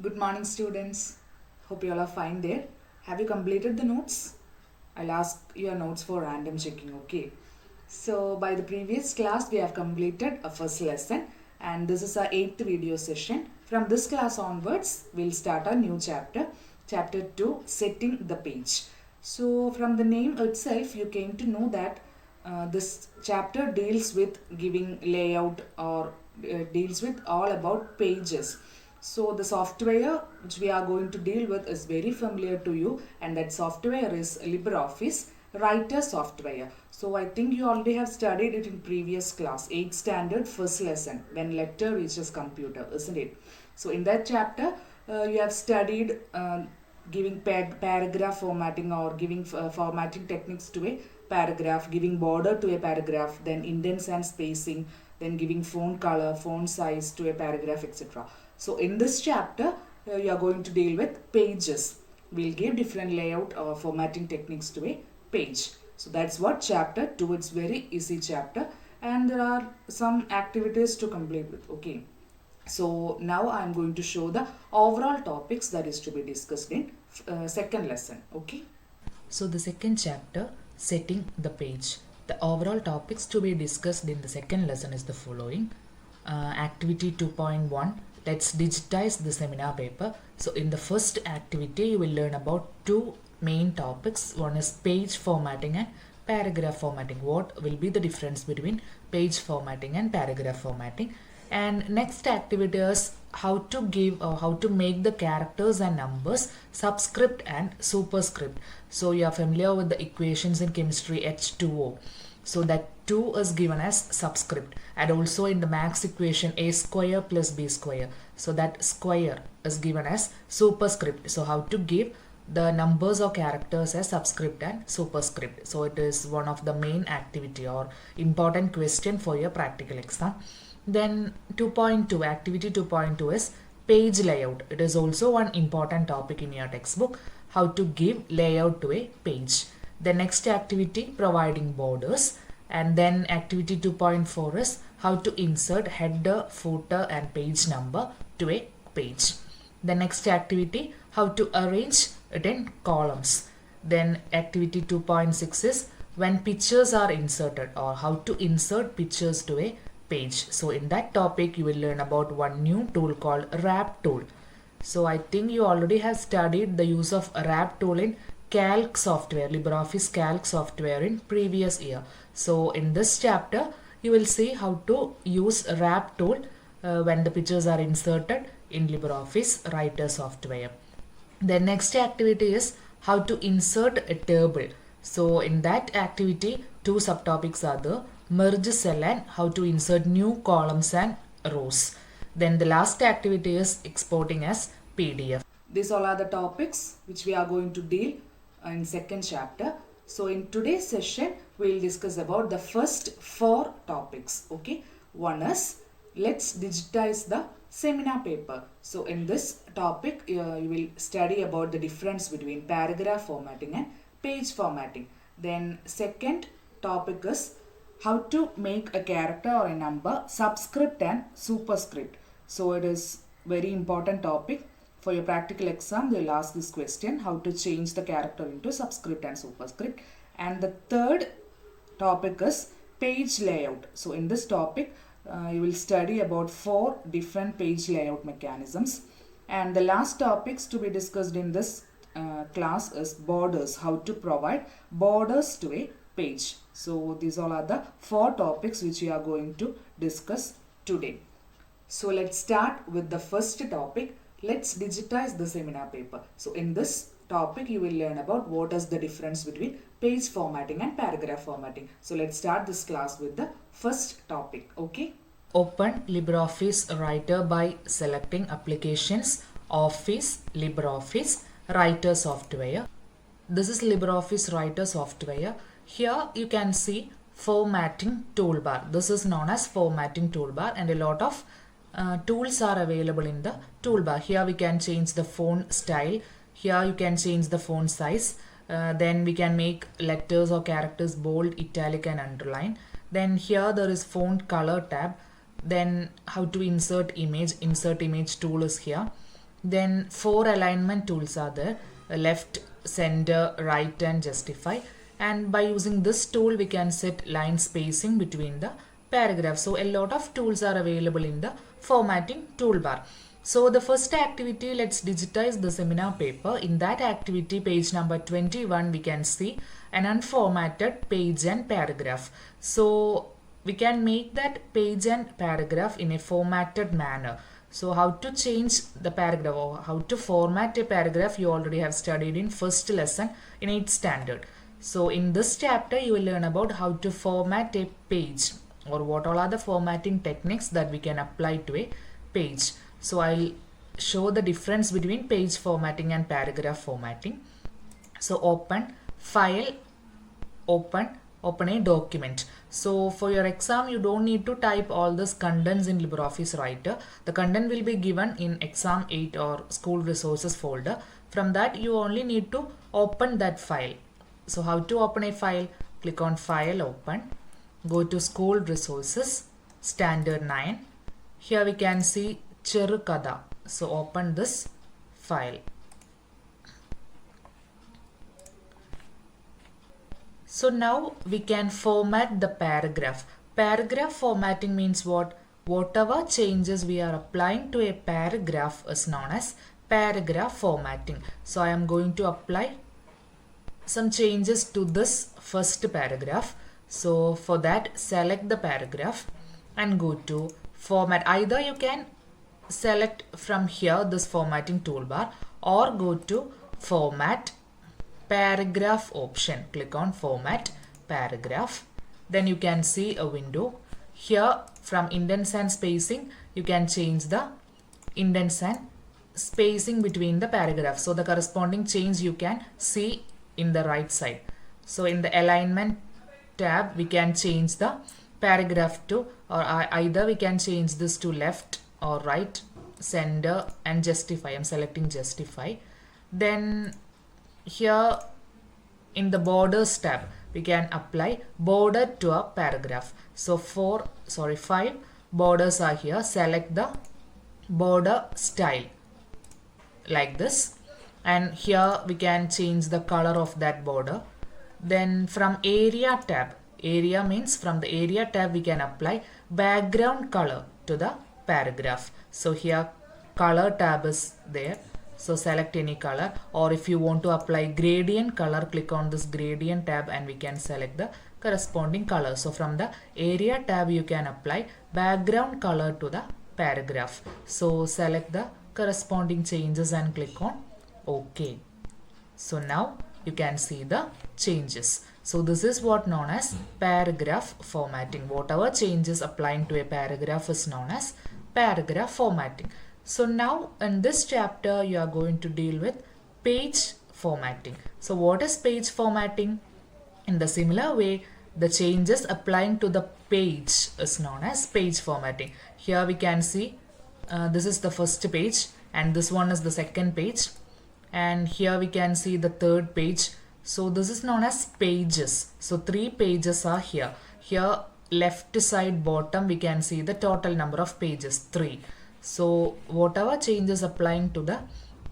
Good morning, students. Hope you all are fine there. Have you completed the notes? I'll ask your notes for random checking, okay? So, by the previous class, we have completed a first lesson, and this is our 8th video session. From this class onwards, we'll start a new chapter, chapter 2, setting the page. So, from the name itself, you came to know that this chapter deals with giving layout or deals with all about pages. So the software which we are going to deal with is very familiar to you, and that software is LibreOffice Writer software. So I think you already have studied it in previous class, 8th standard first lesson, when letter reaches computer, isn't it? So in that chapter you have studied giving paragraph formatting or giving formatting techniques to a paragraph, giving border to a paragraph, then indents and spacing, then giving font color, font size to a paragraph, etc. So in this chapter, you are going to deal with pages. We'll give different layout or formatting techniques to a page. So that's what chapter 2. It's very easy chapter, and there are some activities to complete with. Okay. So now I am going to show the overall topics that is to be discussed in second lesson. Okay. So the second chapter, setting the page. The overall topics to be discussed in the second lesson is the following. Activity 2.1, let's digitize the seminar paper. So in the first activity, you will learn about two main topics. One is page formatting and paragraph formatting. What will be the difference between page formatting and paragraph formatting? And next activity is how to give or how to make the characters and numbers subscript and superscript. So you are familiar with the equations in chemistry H2O. So that 2 is given as subscript, and also in the max equation a square plus b square. So that square is given as superscript. So how to give the numbers or characters as subscript and superscript. So it is one of the main activity or important question for your practical exam. Then 2.2, activity 2.2 is page layout. It is also one important topic in your textbook, how to give layout to a page. The next activity, providing borders, and then activity 2.4 is how to insert header, footer and page number to a page. The next activity, how to arrange it in columns. Then activity 2.6 is when pictures are inserted or how to insert pictures to a page. So in that topic you will learn about one new tool called wrap tool. So I think you already have studied the use of wrap tool in Calc software, LibreOffice Calc software in previous year. So in this chapter, you will see how to use wrap tool when the pictures are inserted in LibreOffice Writer software. The next activity is how to insert a table. So in that activity, two subtopics are the merge cell and how to insert new columns and rows. Then the last activity is exporting as PDF. These all are the topics which we are going to deal in second chapter. So in today's session, we will discuss about the first 4 topics. Okay. One is let's digitize the seminar paper. So in this topic, you will study about the difference between paragraph formatting and page formatting. Then second topic is how to make a character or a number subscript and superscript. So it is very important topic. For your practical exam, they will ask this question, how to change the character into subscript and superscript. And the third topic is page layout. So in this topic, you will study about 4 different page layout mechanisms. And the last topics to be discussed in this class is borders, how to provide borders to a page. So these all are the 4 topics which we are going to discuss today. So let's start with the first topic. Let's digitize the seminar paper. So in this topic, you will learn about what is the difference between page formatting and paragraph formatting. So let's start this class with the first topic. Okay. Open LibreOffice Writer by selecting Applications, Office, LibreOffice Writer software. This is LibreOffice Writer software. Here you can see formatting toolbar. This is known as formatting toolbar, and a lot of tools are available in the toolbar. Here we can change the font style. Here you can change the font size. Then we can make letters or characters bold, italic and underline. Then here there is font color tab. Then how to insert image tool is here. Then 4 alignment tools are there: left, center, right, and justify. And by using this tool, we can set line spacing between the paragraphs. So a lot of tools are available in the formatting toolbar. So the first activity, let's digitize the seminar paper. In that activity, page number 21, we can see an unformatted page and paragraph. So we can make that page and paragraph in a formatted manner. So how to change the paragraph or how to format a paragraph, you already have studied in first lesson in 8th standard. So in this chapter, you will learn about how to format a page, or what all are the formatting techniques that we can apply to a page. So I'll show the difference between page formatting and paragraph formatting. So open file, open a document. So for your exam, you don't need to type all this contents in LibreOffice Writer. The content will be given in exam 8 or school resources folder. From that, you only need to open that file. So how to open a file? Click on file, open, go to school resources, standard 9. Here we can see Cherukada. So open this file. So now we can format the paragraph. Paragraph formatting means what? Whatever changes we are applying to a paragraph is known as paragraph formatting. So I am going to apply some changes to this first paragraph. So for that, select the paragraph and go to format. Either you can select from here this formatting toolbar, or go to format paragraph option. Click on format paragraph. Then you can see a window. Here from indents and spacing, you can change the indents and spacing between the paragraphs. So the corresponding change you can see in the right side. So in the alignment tab, we can change the paragraph to, or either we can change this to left or right, center, and justify. I'm selecting justify. Then here in the borders tab, we can apply border to a paragraph. So 5 borders are here. Select the border style like this, and here we can change the color of that border. Then from area tab, area means from the area tab, we can apply background color to the paragraph. So here color tab is there. So select any color, or if you want to apply gradient color, click on this gradient tab and we can select the corresponding color. So from the area tab, you can apply background color to the paragraph. So select the corresponding changes and click on OK. So now you can see the changes. So this is what known as paragraph formatting. Whatever changes applying to a paragraph is known as paragraph formatting. So now in this chapter, you are going to deal with page formatting. So what is page formatting? In the similar way, the changes applying to the page is known as page formatting. Here we can see this is the first page and this one is the second page. And here we can see the third page. So this is known as pages. So 3 pages are here. Here left side bottom, we can see the total number of pages, 3. So whatever changes applying to the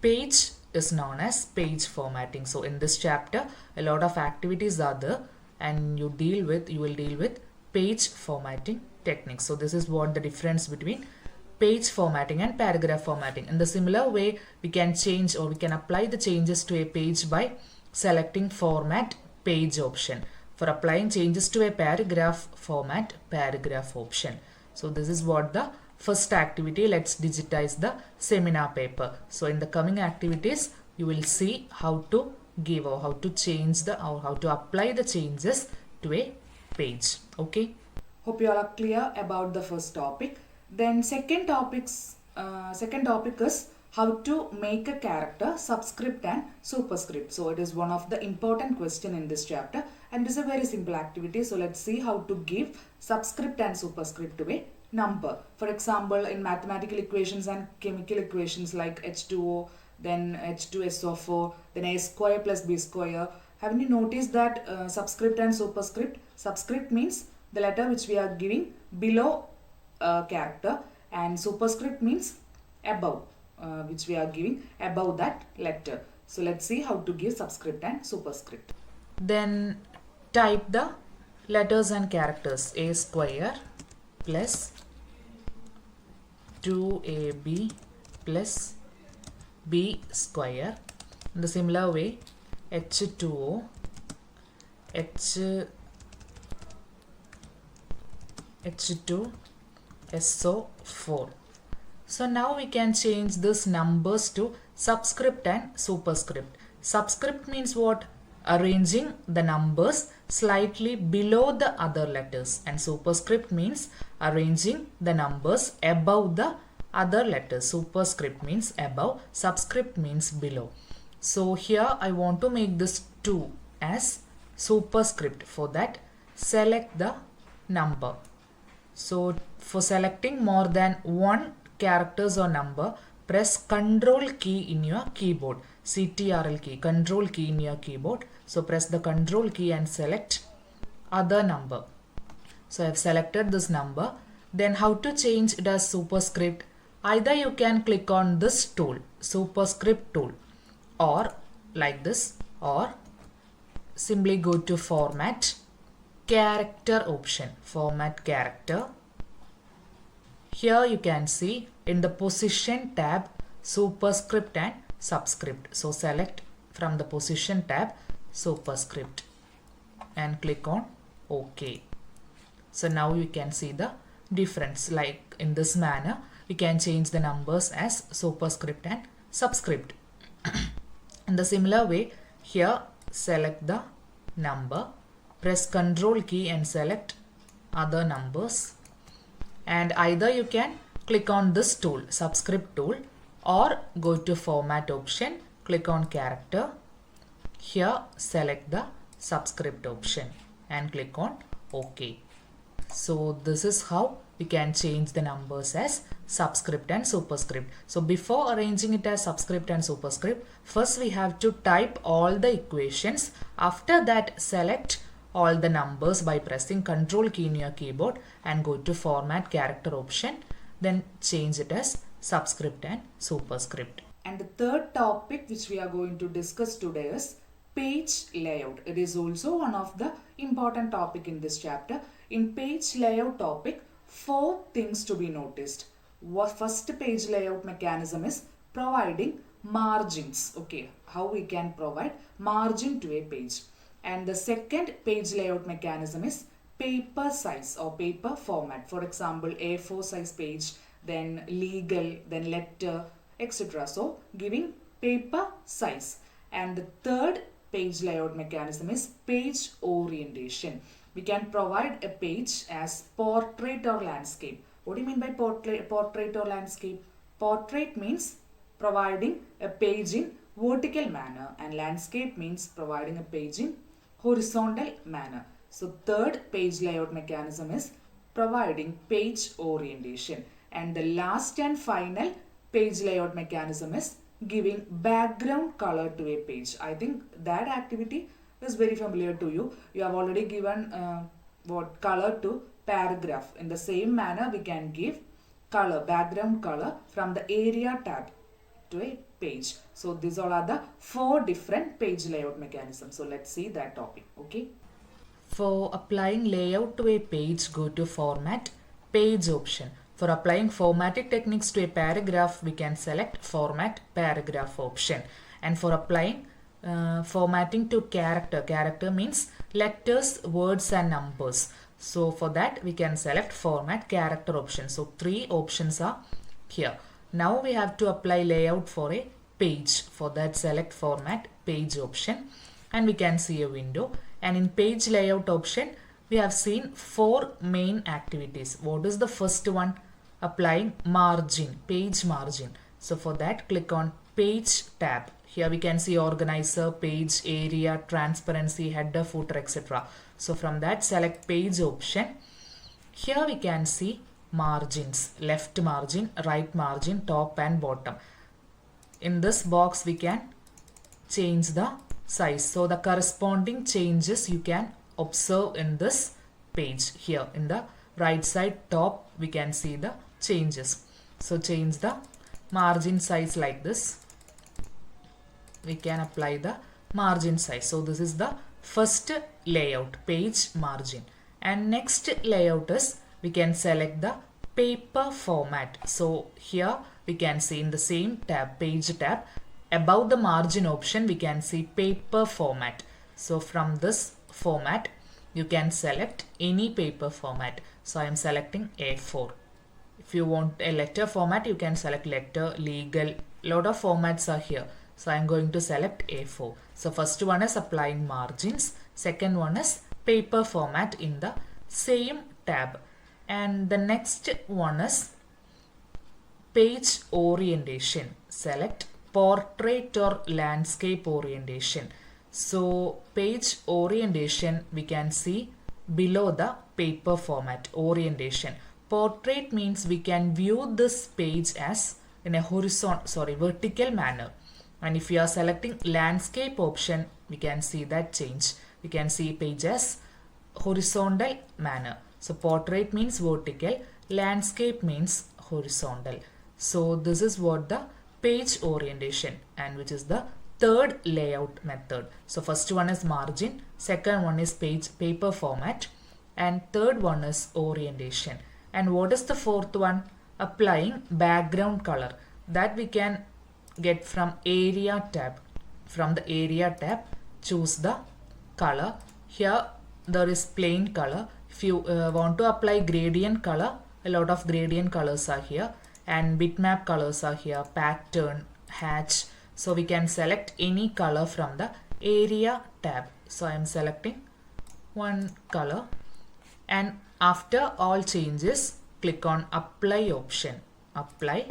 page is known as page formatting. So in this chapter, a lot of activities are there, and you will deal with page formatting techniques. So this is what the difference between page formatting and paragraph formatting. In the similar way, we can change, or we can apply the changes to a page by selecting format page option. For applying changes to a paragraph, format paragraph option. So this is what the first activity. Let's digitize the seminar paper. So in the coming activities, you will see how to give, or how to change the, or how to apply the changes to a page. Okay. Hope you all are clear about the first topic. Then second topic is how to make a character subscript and superscript. So it is one of the important question in this chapter, and it is a very simple activity. So let's see how to give subscript and superscript to a number. For example, in mathematical equations and chemical equations like H2O, then H2SO4, then A square plus B square. Haven't you noticed that subscript and superscript? Subscript means the letter which we are giving below a character, and superscript means above. which we are giving above that letter. So let's see how to give subscript and superscript. Then type the letters and characters. A square plus 2ab plus b square. In the similar way, H2O, H2 SO4. So now we can change this numbers to subscript and superscript. Subscript means what? Arranging the numbers slightly below the other letters, and superscript means arranging the numbers above the other letters. Superscript means above, subscript means below. So here I want to make this 2 as superscript. For that, select the number. So for selecting more than one characters or number, press Control key in your keyboard. CTRL key, Control key in your keyboard. So press the Control key and select other number. So I have selected this number. Then how to change it as superscript? Either you can click on this tool, superscript tool, or like this, or simply go to format, character option, format character. Here you can see in the position tab superscript and subscript. So select from the position tab superscript and click on OK. So now you can see the difference. Like in this manner, we can change the numbers as superscript and subscript. In the similar way, here select the number, press Control key and select other numbers, and either you can click on this tool, subscript tool, or go to format option, click on character. Here select the subscript option and click on OK. So this is how we can change the numbers as subscript and superscript. So before arranging it as subscript and superscript, first we have to type all the equations. After that, select all the numbers by pressing Control key in your keyboard and go to format character option. Then change it as subscript and superscript. And the third topic which we are going to discuss today is page layout. It is also one of the important topic in this chapter. In page layout topic, 4 things to be noticed. First page layout mechanism is providing margins. Okay, how we can provide margin to a page. And the second page layout mechanism is paper size or paper format. For example, A4 size page, then legal, then letter, etc. So giving paper size. And the third page layout mechanism is page orientation. We can provide a page as portrait or landscape. What do you mean by portrait or landscape? Portrait means providing a page in vertical manner, and landscape means providing a page in horizontal manner. So third page layout mechanism is providing page orientation. And the last and final page layout mechanism is giving background color to a page. I think that activity is very familiar to you. You have already given color to paragraph. In the same manner, we can give color, background color from the area tab to a page. So these all are the 4 different page layout mechanisms. So let's see that topic. Okay. For applying layout to a page, go to format, page option. For applying formatting techniques to a paragraph, we can select format paragraph option. And for applying formatting to character, character means letters, words and numbers. So for that we can select format character option. So 3 options are here. Now we have to apply layout for a page. For that, select format page option and we can see a window. And in page layout option, we have seen 4 main activities. What is the first one? Applying margin, page margin. So for that, click on page tab. Here we can see organizer, page, area, transparency, header, footer, etc. So from that, select page option. Here we can see margins, left margin, right margin, top and bottom. In this box, we can change the size. So the corresponding changes you can observe in this page. Here in the right side top, we can see the changes. So change the margin size like this. We can apply the margin size. So this is the first layout, page margin. And next layout is we can select the paper format. So here we can see in the same tab, page tab, above the margin option we can see paper format. So from this format you can select any paper format. So I am selecting A4. If you want a letter format, you can select letter, legal, lot of formats are here. So I am going to select A4. So first one is applying margins, second one is paper format in the same tab, and the next one is page orientation. Select portrait or landscape orientation. So page orientation we can see below the paper format orientation. Portrait means we can view this page as in a vertical manner. And if you are selecting landscape option, we can see that change. We can see page as horizontal manner. So portrait means vertical, landscape means horizontal. So this is what the page orientation, and which is the third layout method. So first one is margin, second one is paper format, and third one is orientation. And what is the fourth one? Applying background color. That we can get from area tab. From the area tab, choose the color. Here there is plain color. If you want to apply gradient color, a lot of gradient colors are here, and bitmap colors are here, pattern, hatch. So we can select any color from the area tab. So I am selecting one color, and after all changes click on apply option, apply,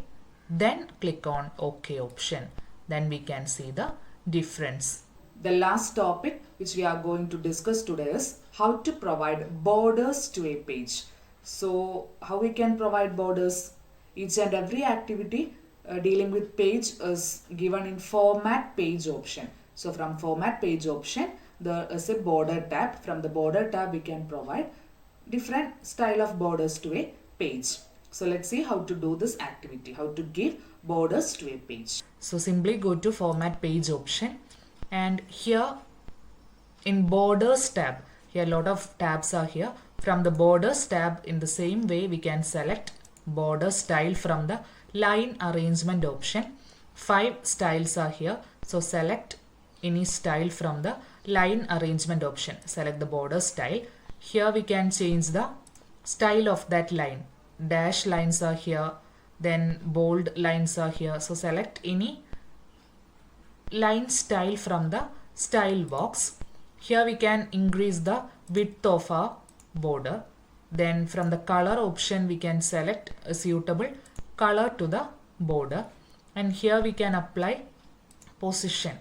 then click on OK option. Then we can see the difference. The last topic which we are going to discuss today is how to provide borders to a page. So how we can provide borders? Each and every activity dealing with page is given in format page option. So from format page option there is a border tab. From the border tab we can provide different style of borders to a page. So let's see how to do this activity, how to give borders to a page. So simply go to format page option, and here in borders tab, here a lot of tabs are here. From the borders tab, in the same way we can select border style from the line arrangement option. 5 styles are here, so select any style from the line arrangement option. Select the border style. Here we can change the style of that line. Dash lines are here, then bold lines are here. So select any line style from the style box. Here we can increase the width of our border. Then from the color option we can select a suitable color to the border, and here we can apply position,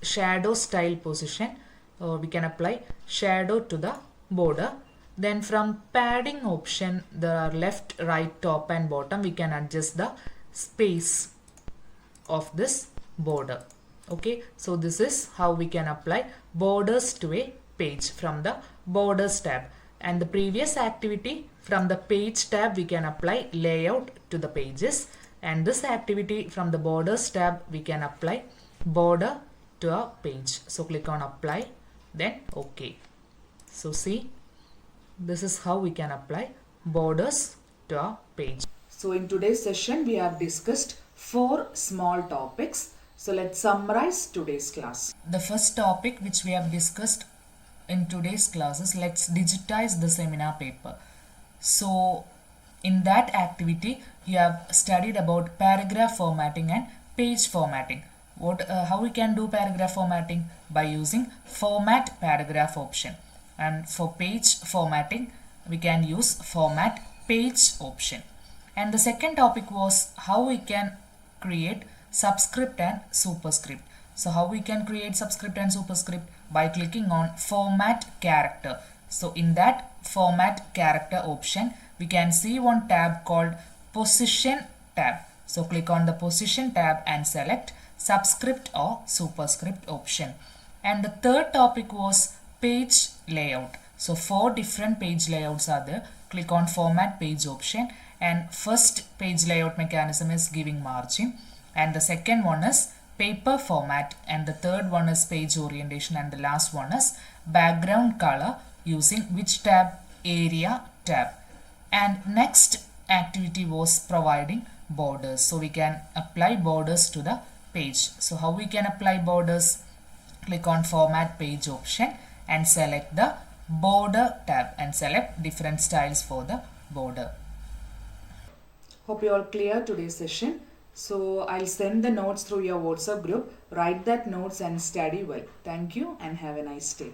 shadow style position, or we can apply shadow to the border. Then from padding option there are left, right, top and bottom. We can adjust the space of this border. Okay, so this is how we can apply borders to a page from the borders tab. And the previous activity, from the page tab we can apply layout to the pages, and this activity from the borders tab we can apply border to a page. So click on apply, then OK. So see, this is how we can apply borders to a page. So in today's session we have discussed 4 small topics. So let's summarize today's class. The first topic which we have discussed in today's class is let's digitize the seminar paper. So in that activity you have studied about paragraph formatting and page formatting. How we can do paragraph formatting? By using format paragraph option, and for page formatting we can use format page option. And the second topic was how we can create subscript and superscript. So how we can create subscript and superscript? By clicking on format character. So in that format character option we can see one tab called position tab. So click on the position tab and select subscript or superscript option. And the third topic was page layout. So 4 different page layouts are there. Click on format page option, And first page layout mechanism is giving margin, and the second one is paper format, and the third one is page orientation, and the last one is background color using which tab? Area tab. And next activity was providing borders. So we can apply borders to the page. So how we can apply borders? Click on format page option and select the border tab and select different styles for the border. Hope you all clear today's session. So I'll send the notes through your WhatsApp group. Write that notes and study well. Thank you and have a nice day.